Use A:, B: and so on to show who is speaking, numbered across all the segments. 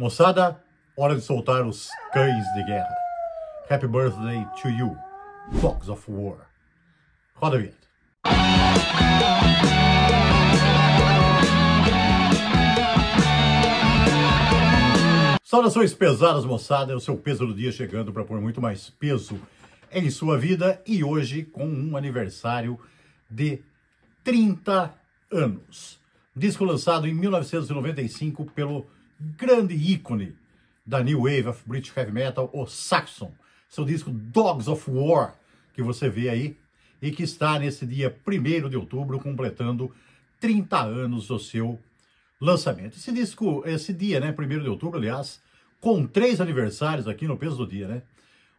A: Moçada, hora de soltar os cães de guerra. Happy birthday to you, Dogs of War. Roda a vinheta. Saudações pesadas, moçada. É o seu peso do dia chegando para pôr muito mais peso em sua vida. E hoje com um aniversário de 30 anos. Disco lançado em 1995 pelo grande ícone da New Wave of British Heavy Metal, o Saxon. Seu disco Dogs of War, que você vê aí, e que está nesse dia 1º de outubro, completando 30 anos do seu lançamento. Esse disco, esse dia, né, 1º de outubro, aliás, com 3 aniversários aqui no peso do dia, né?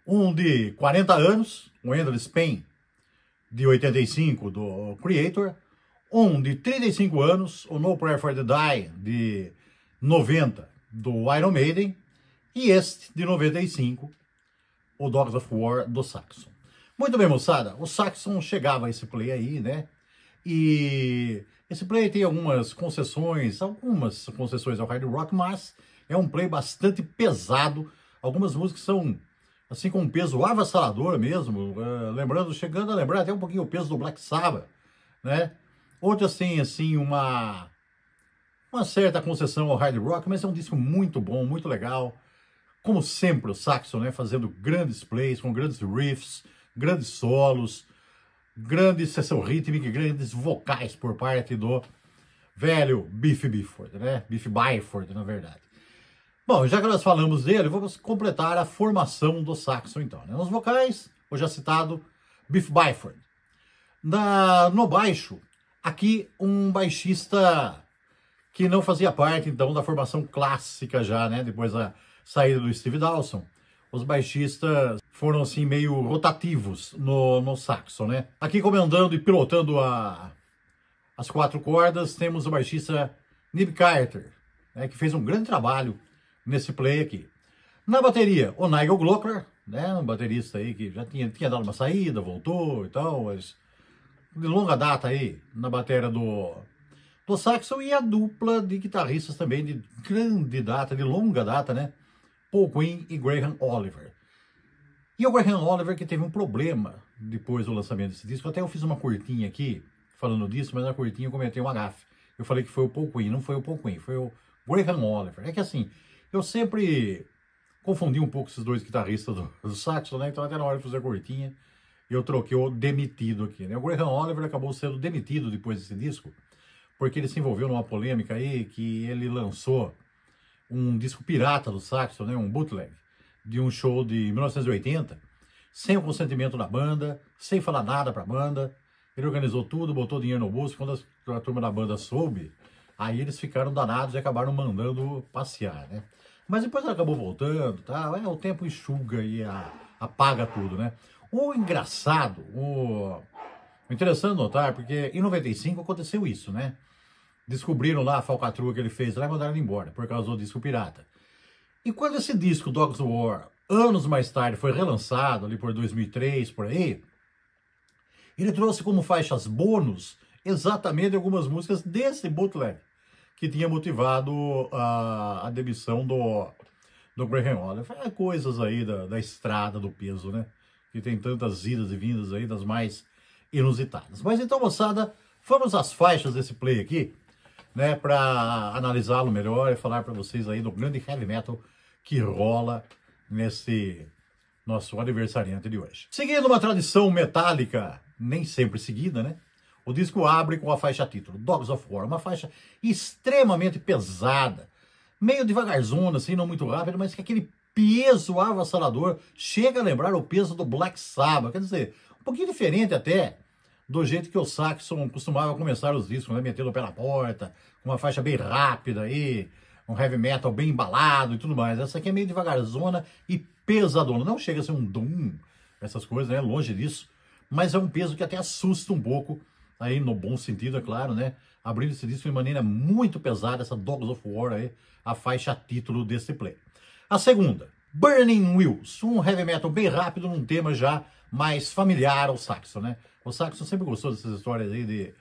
A: Um de 40 anos, o Endless Pain, de 85, do Creator. Um de 35 anos, o No Prayer for the Die, de 90, do Iron Maiden. E este, de 95, o Dogs of War, do Saxon. Muito bem, moçada, o Saxon chegava a esse play aí, né? E esse play tem algumas concessões ao hard rock, mas é um play bastante pesado. Algumas músicas são, assim, com um peso avassalador mesmo, chegando a lembrar até um pouquinho o peso do Black Sabbath, né? Outras têm, assim, uma certa concessão ao hard rock, mas é um disco muito bom, muito legal. Como sempre, o Saxon, né, fazendo grandes plays, com grandes riffs, grandes solos, grande sessão rítmica e grandes vocais por parte do velho Biff Byford, né? Biff Byford, na verdade. Bom, já que nós falamos dele, vamos completar a formação do Saxon, então, né? Nos vocais, o já citado Biff Byford. No baixo, aqui um baixista que não fazia parte, então, da formação clássica já, né? Depois da saída do Steve Dawson. Os baixistas foram, assim, meio rotativos no Saxon, né? Aqui comandando e pilotando as 4 cordas, temos o baixista Nib Carter, né, que fez um grande trabalho nesse play aqui. Na bateria, o Nigel Glockler, né, um baterista aí que já tinha dado uma saída, voltou e tal, mas de longa data aí na bateria do Saxon, e a dupla de guitarristas também de grande data, de longa data, né? Paul Quinn e Graham Oliver. E o Graham Oliver que teve um problema depois do lançamento desse disco. Até eu fiz uma curtinha aqui falando disso, mas na curtinha eu comentei uma gafe. Eu falei que foi o Paul Quinn, não foi o Paul Quinn, foi o Graham Oliver. É que assim, eu sempre confundi um pouco esses dois guitarristas do Saxon, né? Então até na hora de fazer a curtinha, eu troquei o demitido aqui, né? O Graham Oliver acabou sendo demitido depois desse disco, porque ele se envolveu numa polêmica aí que ele lançou um disco pirata do Saxon, né, um bootleg, de um show de 1980, sem o consentimento da banda, sem falar nada pra banda. Ele organizou tudo, botou dinheiro no bolso. Quando a turma da banda soube, aí eles ficaram danados e acabaram mandando passear, né? Mas depois ele acabou voltando, tá? O tempo enxuga e apaga tudo, né? O engraçado, o interessante notar, porque em 95 aconteceu isso, né? Descobriram lá a falcatrua que ele fez lá e mandaram ele embora, por causa do disco pirata. E quando esse disco, Dogs of War, anos mais tarde, foi relançado, ali por 2003, por aí, ele trouxe como faixas bônus exatamente algumas músicas desse bootleg, que tinha motivado a demissão do Graham Oliver. Coisas aí da estrada do peso, né? Que tem tantas idas e vindas aí, das mais inusitadas. Mas então, moçada, vamos às faixas desse play aqui, né, para analisá-lo melhor e falar para vocês aí do grande heavy metal que rola nesse nosso aniversariante de hoje. Seguindo uma tradição metálica, nem sempre seguida, né, o disco abre com a faixa título, Dogs of War, uma faixa extremamente pesada, meio devagarzona, assim, não muito rápida, mas que aquele peso avassalador chega a lembrar o peso do Black Sabbath, quer dizer, um pouquinho diferente até do jeito que o Saxon costumava começar os discos, né? Metendo o pé na porta, com uma faixa bem rápida aí, um heavy metal bem embalado e tudo mais. Essa aqui é meio devagarzona e pesadona. Não chega a ser um doom, essas coisas, né? Longe disso. Mas é um peso que até assusta um pouco, aí no bom sentido, é claro, né? Abrindo esse disco de maneira muito pesada, essa Dogs of War aí, a faixa título desse play. A segunda, Burning Wheels, um heavy metal bem rápido, num tema já mais familiar ao Saxon, né? O Saxon sempre gostou dessas histórias aí de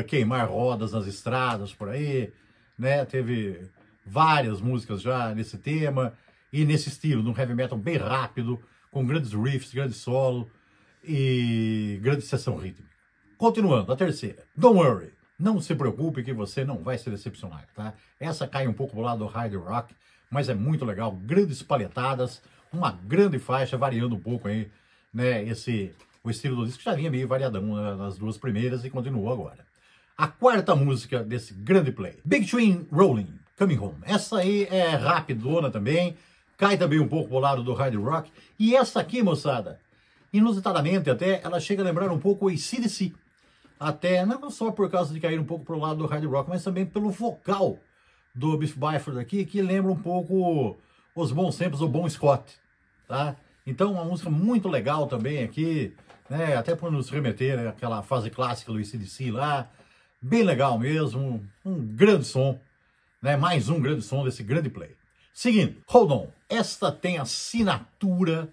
A: queimar rodas nas estradas por aí, né? Teve várias músicas já nesse tema e nesse estilo, num heavy metal bem rápido, com grandes riffs, grandes solo e grande seção rítmica. Continuando, a terceira. Don't worry, não se preocupe que você não vai se decepcionar, tá? Essa cai um pouco pro lado do hard rock, mas é muito legal, grandes palhetadas, uma grande faixa, variando um pouco aí, né, o estilo do disco já vinha meio variadão nas duas primeiras e continuou agora. A quarta música desse grande play, Big Twin Rolling, Coming Home. Essa aí é rapidona também, cai também um pouco pro lado do hard rock, e essa aqui, moçada, inusitadamente até, ela chega a lembrar um pouco o AC/DC. Até, não só por causa de cair um pouco pro lado do hard rock, mas também pelo vocal do Biff Byford aqui, que lembra um pouco os bons tempos do Bon Scott, tá? Então, uma música muito legal também aqui, né? Até por nos remeter àquela fase clássica do AC/DC lá, bem legal mesmo, um grande som, né? Mais um grande som desse grande play. Seguindo, Hold On, esta tem a assinatura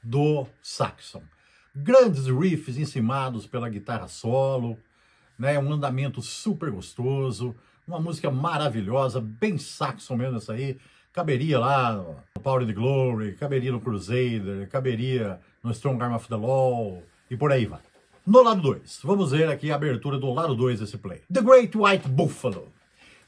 A: do Saxon. Grandes riffs encimados pela guitarra solo, né? Um andamento super gostoso, uma música maravilhosa, bem Saxon mesmo essa aí. Caberia lá no Power and the Glory, caberia no Crusader, caberia no Strong Arm of the Law e por aí vai. No lado 2, vamos ver aqui a abertura do lado 2 desse play. The Great White Buffalo.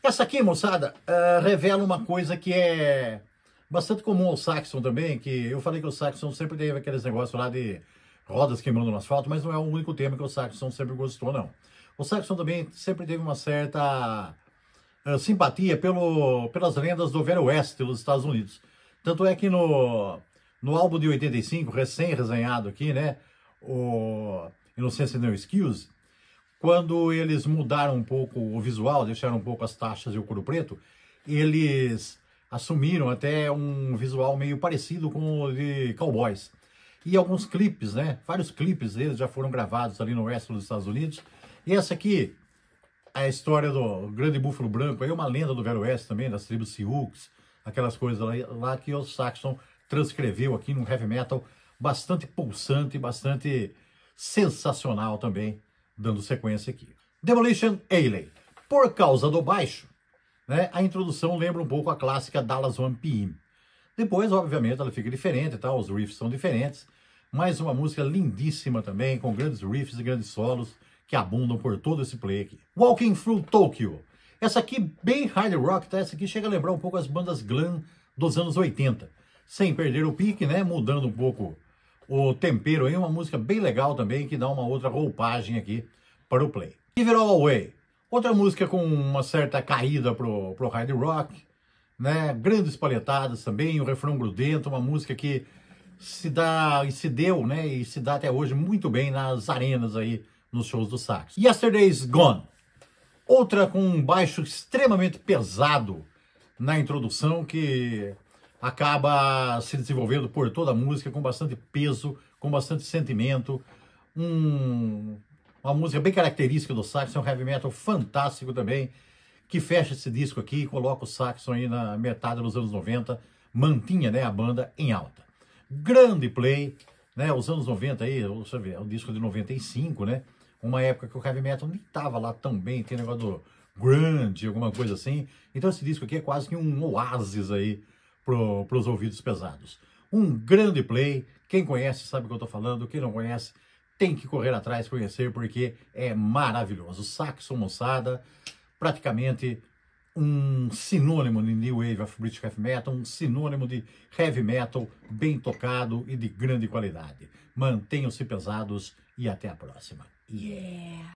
A: Essa aqui, moçada, revela uma coisa que é bastante comum ao Saxon também, que eu falei que o Saxon sempre teve aqueles negócios lá de rodas queimando no asfalto, mas não é o único tema que o Saxon sempre gostou, não. O Saxon também sempre teve uma certa simpatia pelas lendas do Velho Oeste dos Estados Unidos. Tanto é que no álbum de 85, recém-resenhado aqui, né, o Innocence No Excuse, quando eles mudaram um pouco o visual, deixaram um pouco as taxas e o couro preto, eles assumiram até um visual meio parecido com o de Cowboys. E alguns clipes, né? Vários clipes deles já foram gravados ali no oeste dos Estados Unidos. E essa aqui, a história do Grande Búfalo Branco, aí é uma lenda do Velho Oeste também, das tribos Sioux, aquelas coisas lá que o Saxon transcreveu aqui num heavy metal bastante pulsante, bastante sensacional também, dando sequência aqui. Demolition Alley. Por causa do baixo, né, a introdução lembra um pouco a clássica Dallas 1 PM. Depois, obviamente, ela fica diferente, tá? Os riffs são diferentes, mas uma música lindíssima também, com grandes riffs e grandes solos que abundam por todo esse play aqui. Walking Through Tokyo. Essa aqui, bem hard rock, tá? Essa aqui chega a lembrar um pouco as bandas glam dos anos 80, sem perder o pique, né? Mudando um pouco o tempero aí, uma música bem legal também, que dá uma outra roupagem aqui para o play. Give It All Away. Outra música com uma certa caída pro hard rock, né? Grandes palhetadas também, o refrão grudento, uma música que se dá e se deu, né? E se dá até hoje muito bem nas arenas aí, nos shows do Saxon. Yesterday's Gone. Outra com um baixo extremamente pesado na introdução, que acaba se desenvolvendo por toda a música, com bastante peso, com bastante sentimento. Uma música bem característica do Saxon, um heavy metal fantástico também, que fecha esse disco aqui e coloca o Saxon aí na metade dos anos 90, mantinha, né, a banda em alta. Grande play, né, os anos 90 aí, você vê, é o disco de 95, né, uma época que o heavy metal nem tava lá tão bem, tem negócio do grunge, alguma coisa assim. Então esse disco aqui é quase que um oásis aí pros ouvidos pesados. Um grande play, quem conhece sabe o que eu tô falando, quem não conhece tem que correr atrás, conhecer, porque é maravilhoso. Saxon, moçada, praticamente um sinônimo de New Wave of British Heavy Metal, um sinônimo de heavy metal bem tocado e de grande qualidade. Mantenham-se pesados e até a próxima. Yeah!